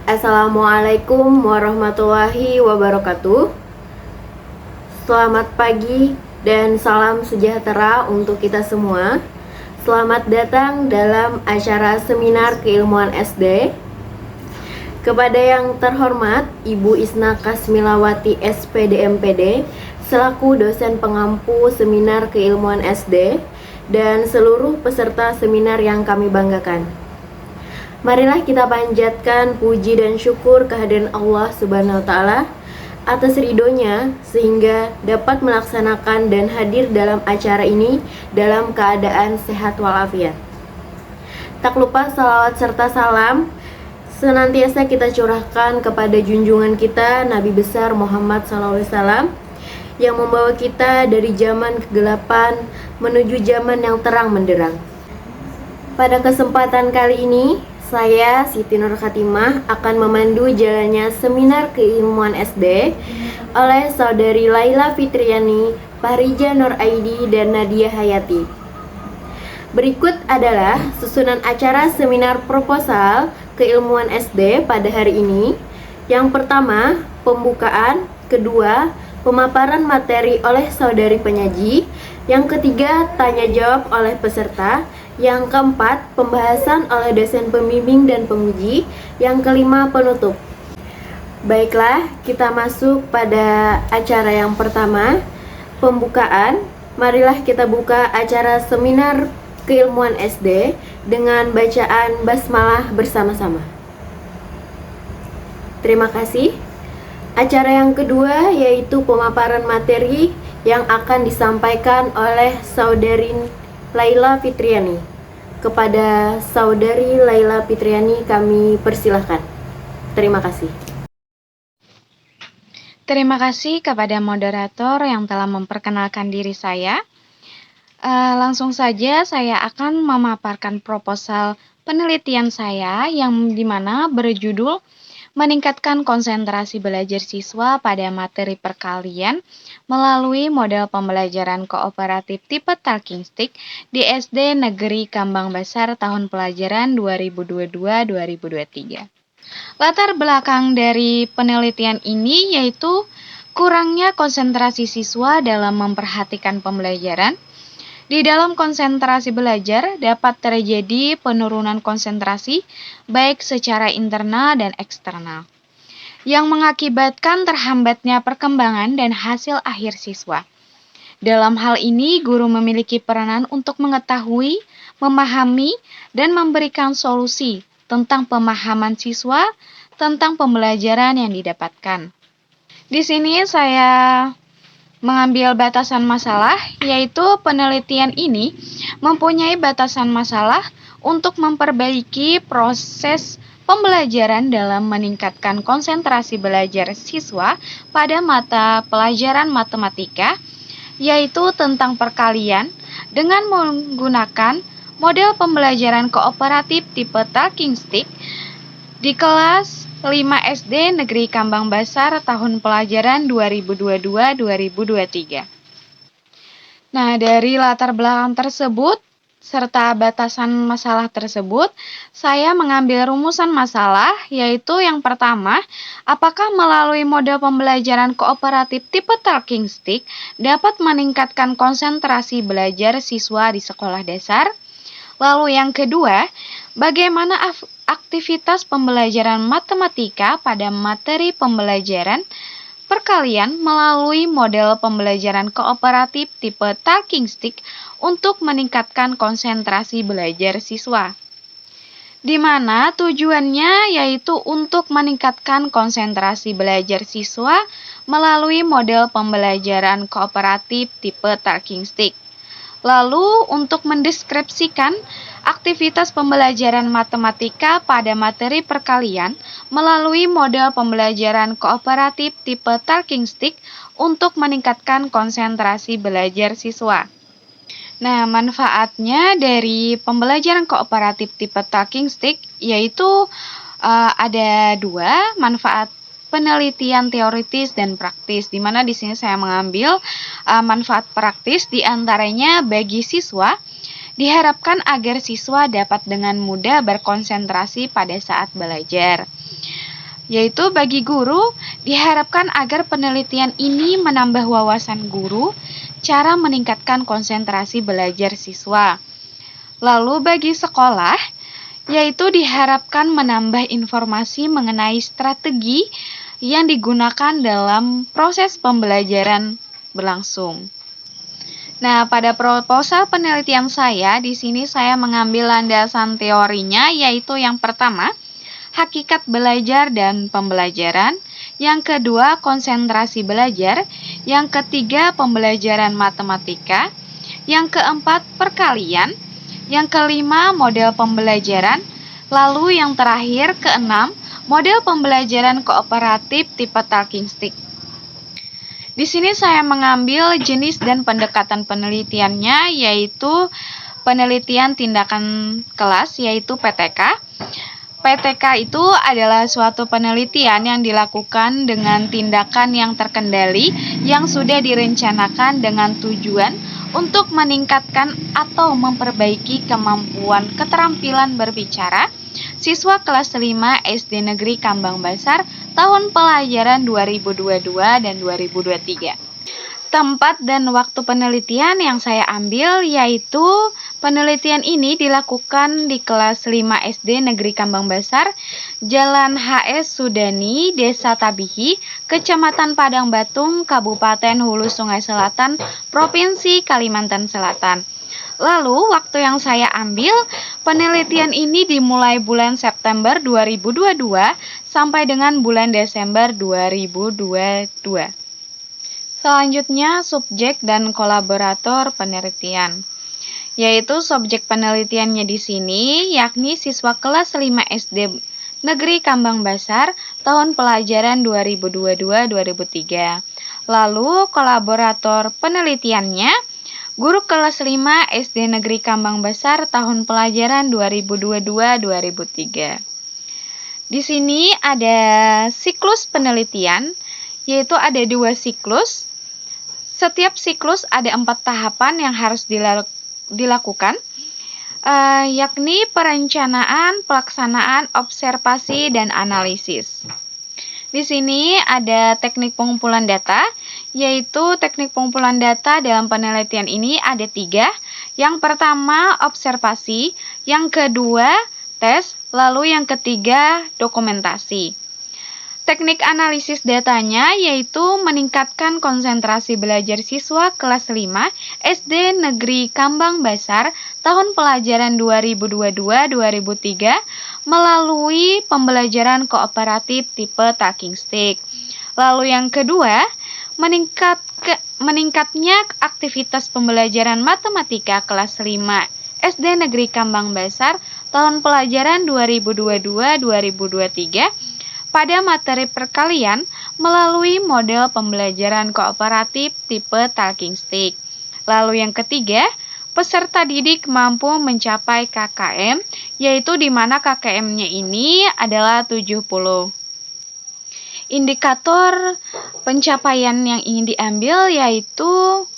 Assalamualaikum warahmatullahi wabarakatuh. Selamat pagi dan salam sejahtera untuk kita semua. Selamat datang dalam acara seminar keilmuan SD. Kepada yang terhormat Ibu Isna Kasmilawati SPD MPD selaku dosen pengampu seminar keilmuan SD dan seluruh peserta seminar yang kami banggakan. Marilah kita panjatkan puji dan syukur kehadiran Allah Subhanahu wa Ta'ala atas ridhonya sehingga dapat melaksanakan dan hadir dalam acara ini dalam keadaan sehat walafiat. Tak lupa salawat serta salam senantiasa kita curahkan kepada junjungan kita Nabi besar Muhammad SAW yang membawa kita dari zaman kegelapan menuju zaman yang terang menderang. Pada kesempatan kali ini saya, Siti Nur Khatimah, akan memandu jalannya seminar keilmuan SD oleh Saudari Laila Fitriani, Pahrija Nur Aidi, dan Nadia Hayati. Berikut adalah susunan acara seminar proposal keilmuan SD pada hari ini. Yang pertama, pembukaan. Kedua, pemaparan materi oleh saudari penyaji. Yang ketiga, tanya jawab oleh peserta. Yang keempat, pembahasan oleh dosen pembimbing dan penguji. Yang kelima, penutup. Baiklah, kita masuk pada acara yang pertama, pembukaan. Marilah kita buka acara seminar keilmuan SD dengan bacaan basmalah bersama-sama. Terima kasih. Acara yang kedua yaitu pemaparan materi yang akan disampaikan oleh saudari Laila Fitriani. Kepada saudari Laila Fitriani kami persilahkan. Terima kasih. Terima kasih kepada moderator yang telah memperkenalkan diri saya. Langsung saja saya akan memaparkan proposal penelitian saya yang dimana berjudul meningkatkan konsentrasi belajar siswa pada materi perkalian melalui model pembelajaran kooperatif tipe Talking Stick di SD Negeri Kambang Basar tahun pelajaran 2022-2023. Latar belakang dari penelitian ini yaitu kurangnya konsentrasi siswa dalam memperhatikan pembelajaran. Di dalam konsentrasi belajar dapat terjadi penurunan konsentrasi baik secara internal dan eksternal, yang mengakibatkan terhambatnya perkembangan dan hasil akhir siswa. Dalam hal ini, guru memiliki peranan untuk mengetahui, memahami, dan memberikan solusi tentang pemahaman siswa tentang pembelajaran yang didapatkan. Di sini saya mengambil batasan masalah, yaitu penelitian ini mempunyai batasan masalah untuk memperbaiki proses pembelajaran dalam meningkatkan konsentrasi belajar siswa pada mata pelajaran matematika, yaitu tentang perkalian, dengan menggunakan model pembelajaran kooperatif tipe Talking Stick di kelas 5 SD Negeri Kambang Basar tahun pelajaran 2022-2023. Nah, dari latar belakang tersebut serta batasan masalah tersebut, saya mengambil rumusan masalah, yaitu yang pertama, apakah melalui model pembelajaran kooperatif tipe Talking Stick dapat meningkatkan konsentrasi belajar siswa di sekolah dasar? Lalu yang kedua, bagaimana aktivitas pembelajaran matematika pada materi pembelajaran perkalian melalui model pembelajaran kooperatif tipe Talking Stick untuk meningkatkan konsentrasi belajar siswa, di mana tujuannya yaitu untuk meningkatkan konsentrasi belajar siswa melalui model pembelajaran kooperatif tipe Talking Stick. Lalu, untuk mendeskripsikan aktivitas pembelajaran matematika pada materi perkalian melalui model pembelajaran kooperatif tipe Talking Stick untuk meningkatkan konsentrasi belajar siswa. Nah, manfaatnya dari pembelajaran kooperatif tipe Talking Stick yaitu ada dua manfaat penelitian teoritis dan praktis, di mana di sini saya mengambil manfaat praktis di antaranya bagi siswa. Diharapkan agar siswa dapat dengan mudah berkonsentrasi pada saat belajar. yaitu bagi guru diharapkan agar penelitian ini menambah wawasan guru, cara meningkatkan konsentrasi belajar siswa. Lalu bagi sekolah, yaitu diharapkan menambah informasi mengenai strategi yang digunakan dalam proses pembelajaran berlangsung. Nah, pada proposal penelitian saya, di sini saya mengambil landasan teorinya, yaitu yang pertama, hakikat belajar dan pembelajaran, yang kedua, konsentrasi belajar, yang ketiga, pembelajaran matematika, yang keempat, perkalian, yang kelima, model pembelajaran, lalu yang terakhir, keenam, model pembelajaran kooperatif tipe talking stick. Di sini saya mengambil jenis dan pendekatan penelitiannya, yaitu penelitian tindakan kelas, yaitu PTK. PTK itu adalah suatu penelitian yang dilakukan dengan tindakan yang terkendali yang sudah direncanakan dengan tujuan untuk meningkatkan atau memperbaiki kemampuan keterampilan berbicara siswa kelas 5 SD Negeri Kambang Basar tahun pelajaran 2022 dan 2023. Tempat dan waktu penelitian yang saya ambil yaitu penelitian ini dilakukan di kelas 5 SD Negeri Kambang Basar, Jalan HS Sudani, Desa Tabihi, Kecamatan Padang Batung, Kabupaten Hulu Sungai Selatan, Provinsi Kalimantan Selatan. Lalu, waktu yang saya ambil, penelitian ini dimulai bulan September 2022 sampai dengan bulan Desember 2022. Selanjutnya, subjek dan kolaborator penelitian. Yaitu subjek penelitiannya di sini, yakni siswa kelas 5 SD Negeri Kambang Basar tahun pelajaran 2022-2023. Lalu, kolaborator penelitiannya, guru kelas 5 SD Negeri Kambang Basar tahun pelajaran 2022-2003. Di sini ada siklus penelitian, yaitu ada 2 siklus. Setiap siklus ada 4 tahapan yang harus dilakukan, yakni perencanaan, pelaksanaan, observasi, dan analisis. Di sini ada teknik pengumpulan data, yaitu teknik pengumpulan data dalam penelitian ini ada 3. Yang pertama, observasi, yang kedua, tes, lalu yang ketiga, dokumentasi. Teknik analisis datanya yaitu meningkatkan konsentrasi belajar siswa kelas 5 SD Negeri Kambang Basar tahun pelajaran 2022-2003 melalui pembelajaran kooperatif tipe talking stick. Lalu yang kedua, meningkatnya aktivitas pembelajaran matematika kelas 5 SD Negeri Kambang Basar tahun pelajaran 2022-2023 pada materi perkalian melalui model pembelajaran kooperatif tipe talking stick. Lalu yang ketiga, peserta didik mampu mencapai KKM, yaitu di mana KKM-nya ini adalah 70. Indikator pencapaian yang ingin diambil yaitu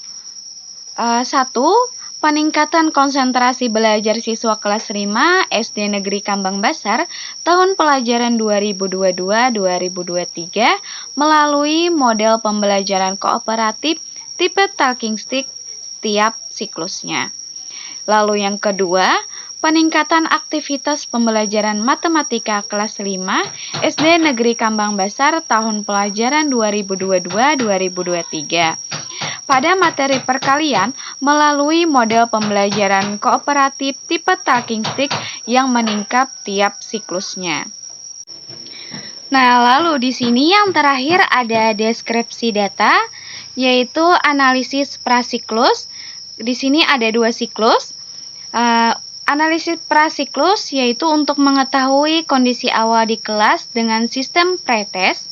1. Peningkatan konsentrasi belajar siswa kelas 5 SD Negeri Kambang Basar tahun pelajaran 2022-2023 melalui model pembelajaran kooperatif tipe talking stick setiap siklusnya. Lalu yang kedua, peningkatan aktivitas pembelajaran matematika kelas 5 SD Negeri Kambang Basar tahun pelajaran 2022-2023. Pada materi perkalian melalui model pembelajaran kooperatif tipe talking stick yang meningkat tiap siklusnya. Nah, lalu di sini yang terakhir ada deskripsi data, yaitu analisis prasiklus. Di sini ada 2 siklus. Analisis prasiklus yaitu untuk mengetahui kondisi awal di kelas dengan sistem pretest.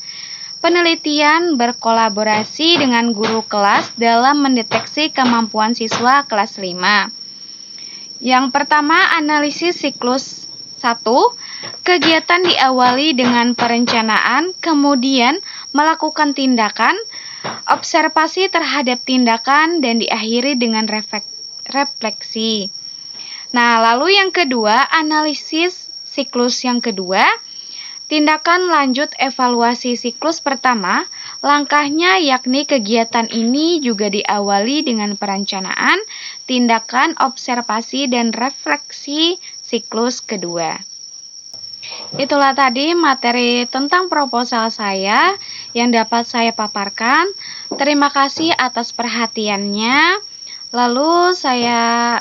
Penelitian berkolaborasi dengan guru kelas dalam mendeteksi kemampuan siswa kelas 5. Yang pertama, analisis siklus 1. Kegiatan diawali dengan perencanaan, kemudian melakukan tindakan, observasi terhadap tindakan, dan diakhiri dengan refleksi. Nah, lalu yang kedua, analisis siklus yang kedua. Tindakan lanjut evaluasi siklus pertama, langkahnya yakni kegiatan ini juga diawali dengan perencanaan, tindakan observasi dan refleksi siklus kedua. Itulah tadi materi tentang proposal saya yang dapat saya paparkan. Terima kasih atas perhatiannya. Lalu saya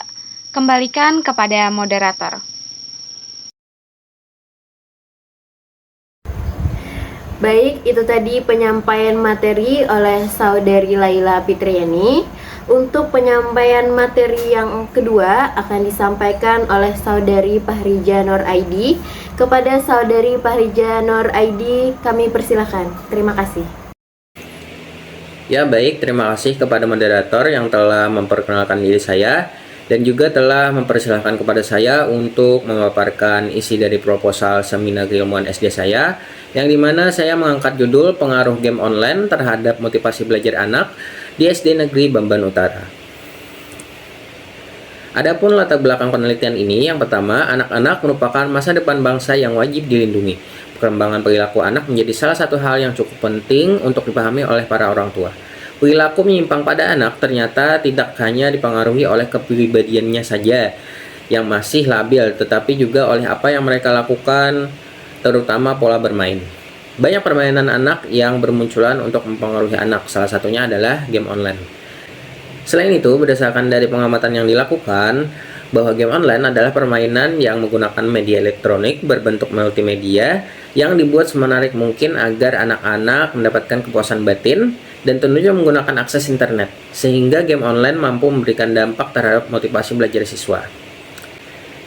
kembalikan kepada moderator. Baik, itu tadi penyampaian materi oleh Saudari Laila Fitriani. Untuk penyampaian materi yang kedua akan disampaikan oleh Saudari Fahrija Nur Aidi. Kepada Saudari Fahrija Nur Aidi, kami persilakan. Terima kasih. Ya baik, terima kasih kepada moderator yang telah memperkenalkan diri saya dan juga telah mempersilahkan kepada saya untuk memaparkan isi dari proposal seminar keilmuan SD saya, yang dimana saya mengangkat judul pengaruh game online terhadap motivasi belajar anak di SD Negeri Bamban Utara. Adapun latar belakang penelitian ini, yang pertama, anak-anak merupakan masa depan bangsa yang wajib dilindungi. Perkembangan perilaku anak menjadi salah satu hal yang cukup penting untuk dipahami oleh para orang tua. Perilaku menyimpang pada anak ternyata tidak hanya dipengaruhi oleh kepribadiannya saja yang masih labil, tetapi juga oleh apa yang mereka lakukan, terutama pola bermain. Banyak permainan anak yang bermunculan untuk mempengaruhi anak, salah satunya adalah game online. Selain itu, berdasarkan dari pengamatan yang dilakukan, bahwa game online adalah permainan yang menggunakan media elektronik berbentuk multimedia yang dibuat semenarik mungkin agar anak-anak mendapatkan kepuasan batin dan tentunya menggunakan akses internet, sehingga game online mampu memberikan dampak terhadap motivasi belajar siswa.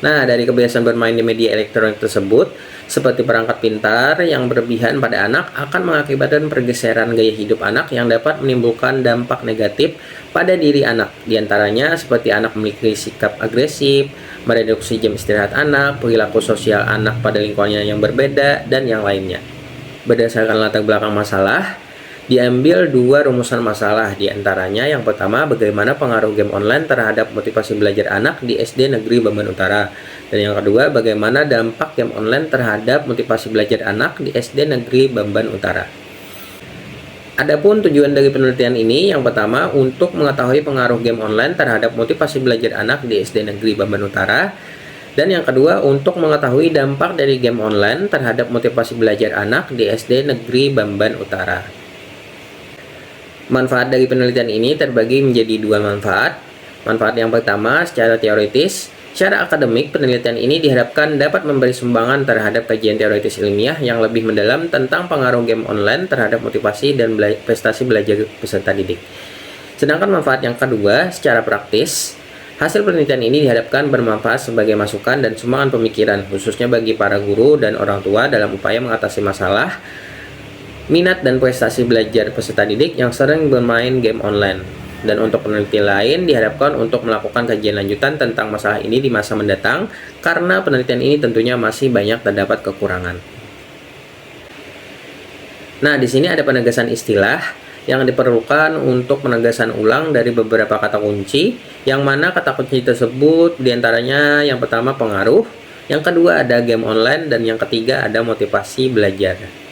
Nah, dari kebiasaan bermain di media elektronik tersebut, seperti perangkat pintar yang berlebihan pada anak akan mengakibatkan pergeseran gaya hidup anak yang dapat menimbulkan dampak negatif pada diri anak. Di antaranya seperti anak memiliki sikap agresif, mereduksi jam istirahat anak, perilaku sosial anak pada lingkungannya yang berbeda, dan yang lainnya. Berdasarkan latar belakang masalah, diambil dua rumusan masalah, di antaranya yang pertama bagaimana pengaruh game online terhadap motivasi belajar anak di SD Negeri Bamban Utara, dan yang kedua bagaimana dampak game online terhadap motivasi belajar anak di SD Negeri Bamban Utara. Adapun tujuan dari penelitian ini, yang pertama untuk mengetahui pengaruh game online terhadap motivasi belajar anak di SD Negeri Bamban Utara, dan yang kedua untuk mengetahui dampak dari game online terhadap motivasi belajar anak di SD Negeri Bamban Utara. Manfaat dari penelitian ini terbagi menjadi dua manfaat. Manfaat yang pertama secara teoritis. Secara akademik, penelitian ini diharapkan dapat memberi sumbangan terhadap kajian teoritis ilmiah yang lebih mendalam tentang pengaruh game online terhadap motivasi dan prestasi belajar peserta didik. Sedangkan manfaat yang kedua, secara praktis, hasil penelitian ini diharapkan bermanfaat sebagai masukan dan sumbangan pemikiran, khususnya bagi para guru dan orang tua dalam upaya mengatasi masalah minat dan prestasi belajar peserta didik yang sering bermain game online. Dan untuk peneliti lain diharapkan untuk melakukan kajian lanjutan tentang masalah ini di masa mendatang, karena penelitian ini tentunya masih banyak terdapat kekurangan. Nah, di sini ada penegasan istilah yang diperlukan untuk penegasan ulang dari beberapa kata kunci, yang mana kata kunci tersebut diantaranya yang pertama pengaruh, yang kedua ada game online, dan yang ketiga ada motivasi belajar.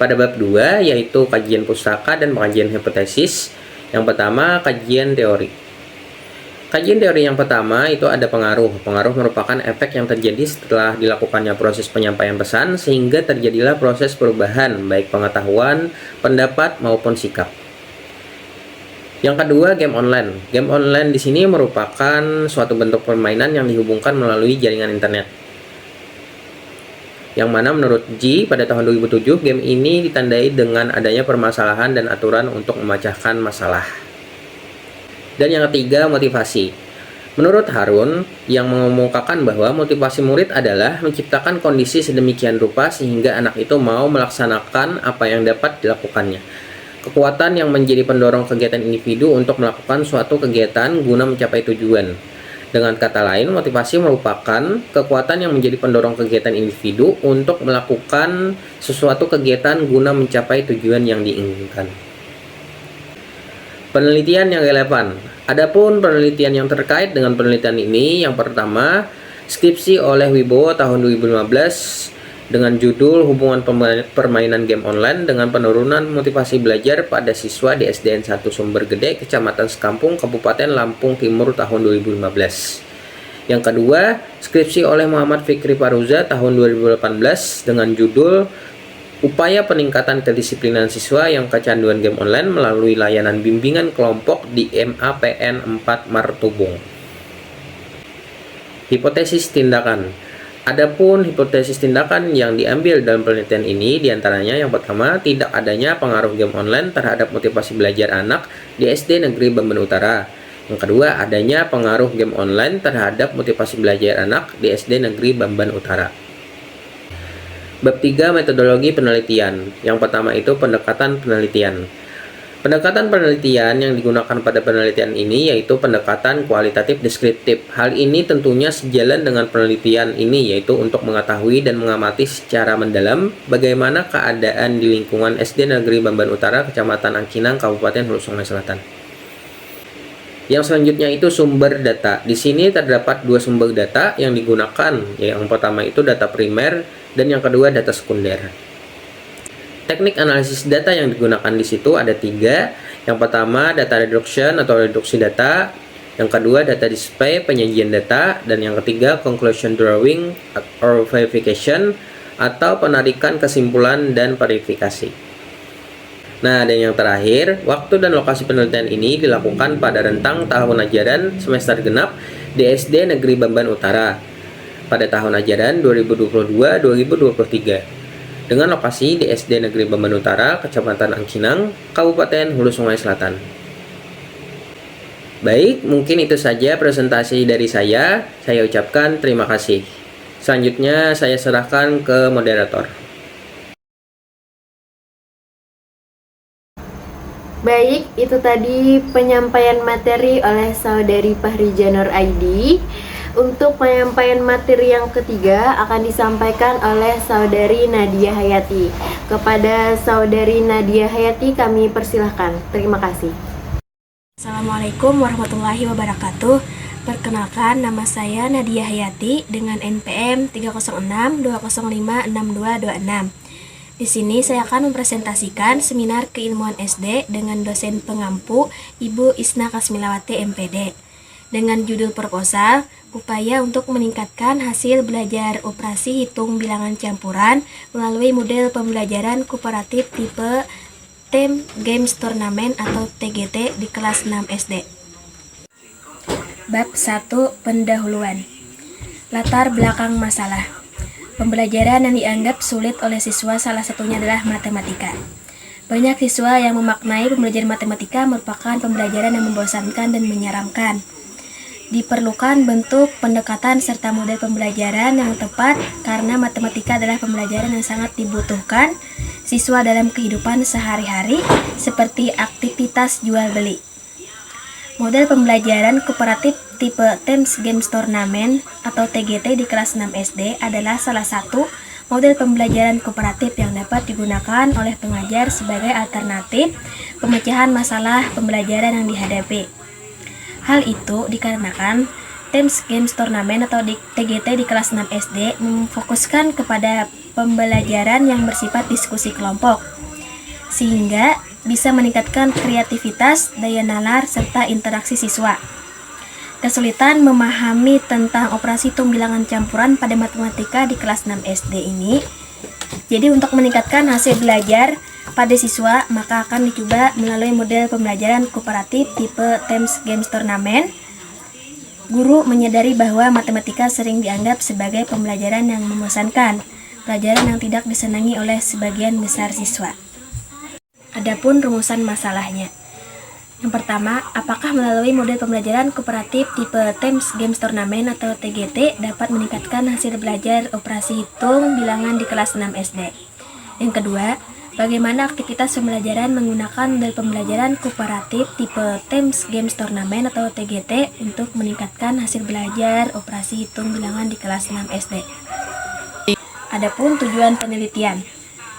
Pada bab 2, yaitu kajian pustaka dan pengajian hipotesis. Yang pertama, kajian teori. Kajian teori yang pertama itu ada pengaruh. Pengaruh merupakan efek yang terjadi setelah dilakukannya proses penyampaian pesan, sehingga terjadilah proses perubahan, baik pengetahuan, pendapat, maupun sikap. Yang kedua, game online. Game online di sini merupakan suatu bentuk permainan yang dihubungkan melalui jaringan internet. Yang mana menurut G pada tahun 2007, game ini ditandai dengan adanya permasalahan dan aturan untuk memecahkan masalah. Dan yang ketiga, motivasi. Menurut Harun, yang mengemukakan bahwa motivasi murid adalah menciptakan kondisi sedemikian rupa sehingga anak itu mau melaksanakan apa yang dapat dilakukannya. Kekuatan yang menjadi pendorong kegiatan individu untuk melakukan suatu kegiatan guna mencapai tujuan. Dengan kata lain, motivasi merupakan kekuatan yang menjadi pendorong kegiatan individu untuk melakukan sesuatu kegiatan guna mencapai tujuan yang diinginkan. Penelitian yang relevan. Adapun penelitian yang terkait dengan penelitian ini, yang pertama, skripsi oleh Wibowo tahun 2015 dengan judul Hubungan Permainan Game Online dengan Penurunan Motivasi Belajar pada Siswa di SDN 1 Sumber Gede, Kecamatan Sekampung, Kabupaten Lampung Timur tahun 2015. Yang kedua, skripsi oleh Muhammad Fikri Paruza tahun 2018 dengan judul Upaya Peningkatan Kedisiplinan Siswa yang Kecanduan Game Online melalui Layanan Bimbingan Kelompok di MAPN 4 Martubung. Hipotesis tindakan. Adapun hipotesis tindakan yang diambil dalam penelitian ini diantaranya yang pertama, tidak adanya pengaruh game online terhadap motivasi belajar anak di SD Negeri Bamban Utara. Yang kedua, adanya pengaruh game online terhadap motivasi belajar anak di SD Negeri Bamban Utara. Bab 3, metodologi penelitian. Yang pertama itu pendekatan penelitian. Pendekatan penelitian yang digunakan pada penelitian ini yaitu pendekatan kualitatif deskriptif. Hal ini tentunya sejalan dengan penelitian ini, yaitu untuk mengetahui dan mengamati secara mendalam bagaimana keadaan di lingkungan SD Negeri Bamban Utara, Kecamatan Angkinang, Kabupaten Hulu Sungai Selatan. Yang selanjutnya itu sumber data. Di sini terdapat dua sumber data yang digunakan. Yang pertama itu data primer dan yang kedua data sekunder. Teknik analisis data yang digunakan di situ ada 3. Yang pertama data reduction atau reduksi data. Yang kedua data display, penyajian data. Dan yang ketiga conclusion drawing or verification atau penarikan kesimpulan dan verifikasi. Nah, dan yang terakhir, waktu dan lokasi penelitian ini dilakukan pada rentang tahun ajaran semester genap di SD Negeri Bamban Utara pada tahun ajaran 2022-2023 dengan lokasi di SD Negeri Bamban Utara, Kecamatan Angkinang, Kabupaten Hulu Sungai Selatan. Baik, mungkin itu saja presentasi dari saya. Saya ucapkan terima kasih. Selanjutnya saya serahkan ke moderator. Baik, itu tadi penyampaian materi oleh Saudari Fahrija Nur Aidi. Untuk penyampaian materi yang ketiga akan disampaikan oleh Saudari Nadia Hayati. Kepada Saudari Nadia Hayati kami persilahkan. Terima kasih. Assalamualaikum warahmatullahi wabarakatuh. Perkenalkan, nama saya Nadia Hayati dengan NPM 30620562226. Di sini saya akan mempresentasikan seminar keilmuan SD dengan dosen pengampu Ibu Isna Kasmilawati MPD dengan judul proposal upaya untuk meningkatkan hasil belajar operasi hitung bilangan campuran melalui model pembelajaran kooperatif tipe Team Games Tournament atau TGT di kelas 6 SD. Bab 1, pendahuluan. Latar belakang masalah. Pembelajaran yang dianggap sulit oleh siswa salah satunya adalah matematika. Banyak siswa yang memaknai pembelajaran matematika merupakan pembelajaran yang membosankan dan menyeramkan. Diperlukan bentuk pendekatan serta model pembelajaran yang tepat karena matematika adalah pembelajaran yang sangat dibutuhkan siswa dalam kehidupan sehari-hari seperti aktivitas jual beli. Model pembelajaran kooperatif tipe Teams Games Tournament atau TGT di kelas 6 SD adalah salah satu model pembelajaran kooperatif yang dapat digunakan oleh pengajar sebagai alternatif pemecahan masalah pembelajaran yang dihadapi. Hal itu dikarenakan Teams Games Tournament atau TGT di kelas 6 SD memfokuskan kepada pembelajaran yang bersifat diskusi kelompok, sehingga bisa meningkatkan kreativitas, daya nalar, serta interaksi siswa. Kesulitan memahami tentang operasi hitung bilangan campuran pada matematika di kelas 6 SD ini. Jadi untuk meningkatkan hasil belajar pada siswa, maka akan dicoba melalui model pembelajaran kooperatif tipe Teams Games Tournament. Guru menyadari bahwa matematika sering dianggap sebagai pembelajaran yang membosankan, pelajaran yang tidak disenangi oleh sebagian besar siswa. Adapun rumusan masalahnya. Yang pertama, apakah melalui model pembelajaran kooperatif tipe Teams Games Tournament atau TGT dapat meningkatkan hasil belajar operasi hitung bilangan di kelas 6 SD? Yang kedua, bagaimana aktivitas pembelajaran menggunakan model pembelajaran kooperatif tipe Teams Games Tournament atau TGT untuk meningkatkan hasil belajar operasi hitung bilangan di kelas 6 SD? Adapun tujuan penelitian.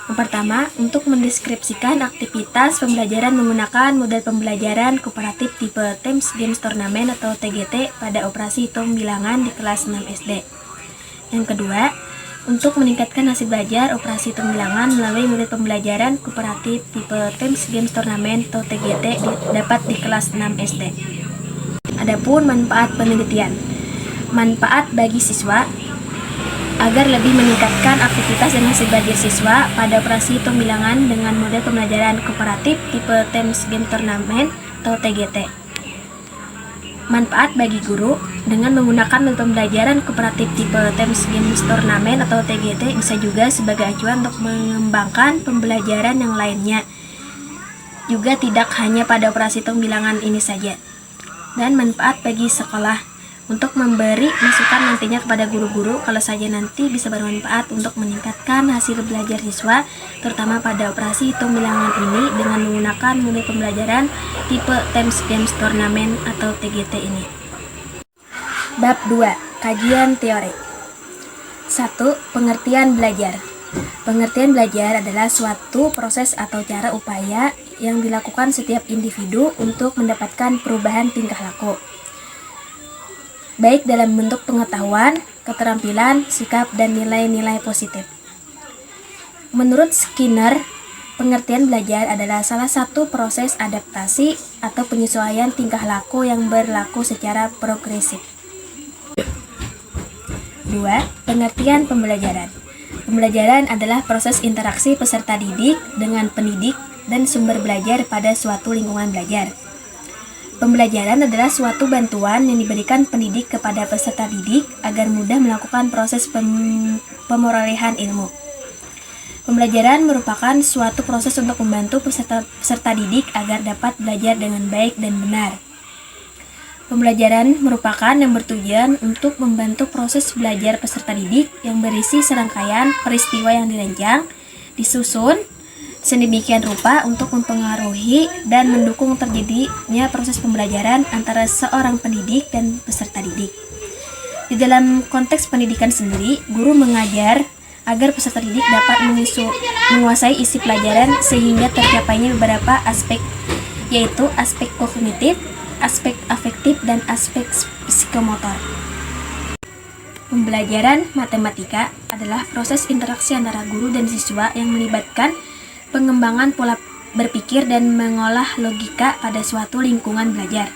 Yang pertama, untuk mendeskripsikan aktivitas pembelajaran menggunakan model pembelajaran kooperatif tipe Teams Games Turnamen atau TGT pada operasi hitung bilangan di kelas 6 SD. Yang kedua, untuk meningkatkan hasil belajar operasi hitung bilangan melalui model pembelajaran kooperatif tipe Teams Games Turnamen atau TGT dapat di kelas 6 SD. Adapun manfaat penelitian. Manfaat bagi siswa agar lebih meningkatkan aktivitas dan hasil belajar siswa pada operasi hitung bilangan dengan model pembelajaran kooperatif tipe Teams Game Turnamen atau TGT. Manfaat bagi guru dengan menggunakan model pembelajaran kooperatif tipe Teams Game Turnamen atau TGT bisa juga sebagai acuan untuk mengembangkan pembelajaran yang lainnya. Juga tidak hanya pada operasi hitung bilangan ini saja. Dan manfaat bagi sekolah untuk memberi masukan nantinya kepada guru-guru kalau saja nanti bisa bermanfaat untuk meningkatkan hasil belajar siswa, terutama pada operasi hitung bilangan ini dengan menggunakan model pembelajaran tipe Teams Games Turnamen atau TGT ini. Bab 2. Kajian teori. 1. Pengertian belajar. Pengertian belajar adalah suatu proses atau cara upaya yang dilakukan setiap individu untuk mendapatkan perubahan tingkah laku, baik dalam bentuk pengetahuan, keterampilan, sikap, dan nilai-nilai positif. Menurut Skinner, pengertian belajar adalah salah satu proses adaptasi atau penyesuaian tingkah laku yang berlaku secara progresif. 2. Pengertian pembelajaran. Pembelajaran adalah proses interaksi peserta didik dengan pendidik dan sumber belajar pada suatu lingkungan belajar. Pembelajaran adalah suatu bantuan yang diberikan pendidik kepada peserta didik agar mudah melakukan proses pemerolehan ilmu. Pembelajaran merupakan suatu proses untuk membantu peserta didik agar dapat belajar dengan baik dan benar. Pembelajaran merupakan yang bertujuan untuk membantu proses belajar peserta didik yang berisi serangkaian peristiwa yang dirancang, disusun, sedemikian rupa untuk mempengaruhi dan mendukung terjadinya proses pembelajaran antara seorang pendidik dan peserta didik. Di dalam konteks pendidikan sendiri, guru mengajar agar peserta didik dapat menguasai isi pelajaran sehingga tercapainya beberapa aspek, yaitu aspek kognitif, aspek afektif, dan aspek psikomotor. Pembelajaran matematika adalah proses interaksi antara guru dan siswa yang melibatkan pengembangan pola berpikir dan mengolah logika pada suatu lingkungan belajar.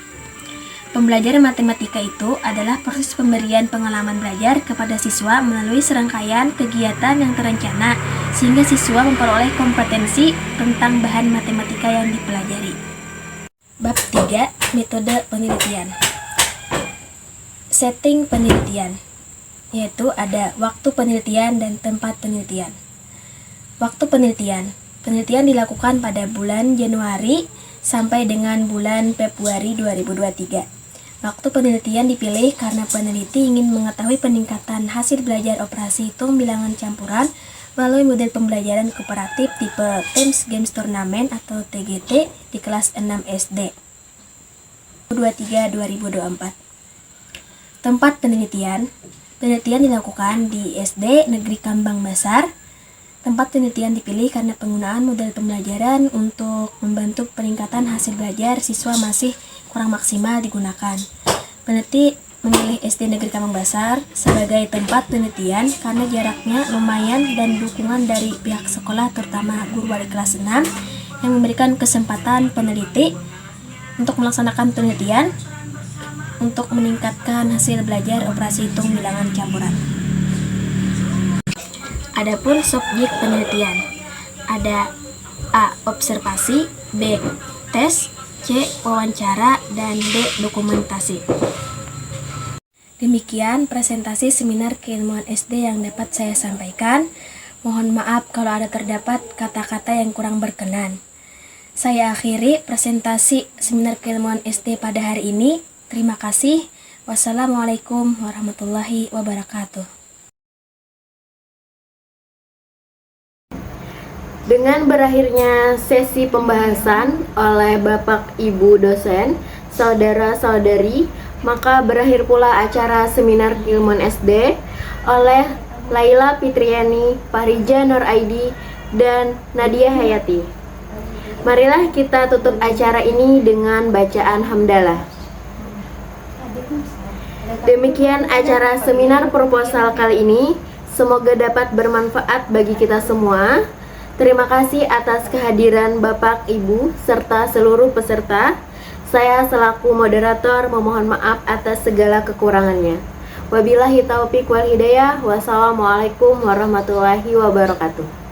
Pembelajaran matematika itu adalah proses pemberian pengalaman belajar kepada siswa melalui serangkaian kegiatan yang terencana sehingga siswa memperoleh kompetensi tentang bahan matematika yang dipelajari. Bab 3. Metode penelitian. Setting penelitian, yaitu ada waktu penelitian dan tempat penelitian. Waktu penelitian. Penelitian dilakukan pada bulan Januari sampai dengan bulan Februari 2023. Waktu penelitian dipilih karena peneliti ingin mengetahui peningkatan hasil belajar operasi hitung bilangan campuran melalui model pembelajaran kooperatif tipe Teams Games Turnamen atau TGT di kelas 6 SD 2023-2024. Tempat penelitian. Penelitian dilakukan di SD Negeri Kambang Basar. Tempat penelitian dipilih karena penggunaan model pembelajaran untuk membantu peningkatan hasil belajar siswa masih kurang maksimal digunakan. Peneliti memilih SD Negeri Kambang Basar sebagai tempat penelitian karena jaraknya lumayan dan dukungan dari pihak sekolah terutama guru wali kelas 6 yang memberikan kesempatan peneliti untuk melaksanakan penelitian untuk meningkatkan hasil belajar operasi hitung bilangan campuran. Adapun subjek penelitian, ada A. Observasi, B. Tes, C. Wawancara, dan D. Dokumentasi. Demikian presentasi seminar keilmuan SD yang dapat saya sampaikan. Mohon maaf kalau ada terdapat kata-kata yang kurang berkenan. Saya akhiri presentasi seminar keilmuan SD pada hari ini. Terima kasih. Wassalamualaikum warahmatullahi wabarakatuh. Dengan berakhirnya sesi pembahasan oleh Bapak Ibu dosen, saudara-saudari, maka berakhir pula acara seminar keilmuan SD oleh Laila Fitriani, Parija Nur Aidi, dan Nadia Hayati. Marilah kita tutup acara ini dengan bacaan hamdalah. Demikian acara seminar proposal kali ini. Semoga dapat bermanfaat bagi kita semua. Terima kasih atas kehadiran Bapak, Ibu, serta seluruh peserta. Saya selaku moderator memohon maaf atas segala kekurangannya. Wabillahi taufiq wal hidayah. Wassalamualaikum warahmatullahi wabarakatuh.